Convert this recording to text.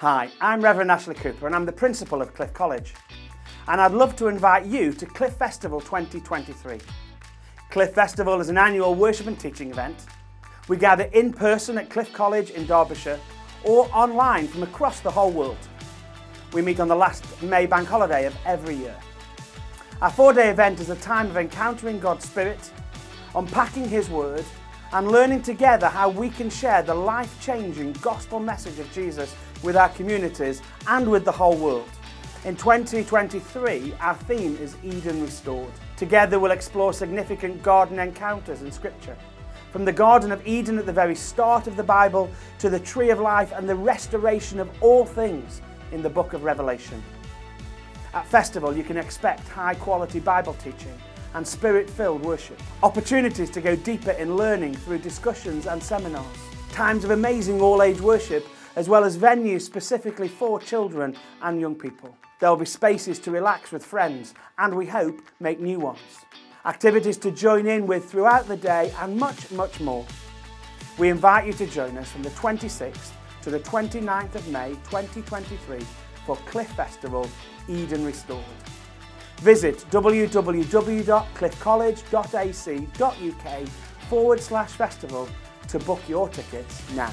Hi, I'm Reverend Ashley Cooper and I'm the principal of Cliff College. And I'd love to invite you to Cliff Festival 2023. Cliff Festival is an annual worship and teaching event. We gather in person at Cliff College in Derbyshire or online from across the whole world. We meet on the last May bank holiday of every year. Our 4-day event is a time of encountering God's Spirit, unpacking His Word, and learning together how we can share the life-changing gospel message of Jesus with our communities and with the whole world. In 2023, our theme is Eden Restored. Together we'll explore significant garden encounters in Scripture. From the Garden of Eden at the very start of the Bible to the Tree of Life and the restoration of all things in the book of Revelation. At Festival you can expect high-quality Bible teaching and Spirit-filled worship. Opportunities to go deeper in learning through discussions and seminars. Times of amazing all-age worship, as well as venues specifically for children and young people. There will be spaces to relax with friends and, we hope, make new ones. Activities to join in with throughout the day and much, much more. We invite you to join us from the 26th to the 29th of May 2023 for Cliff Festival Eden Restored. Visit www.cliffcollege.ac.uk/festival to book your tickets now.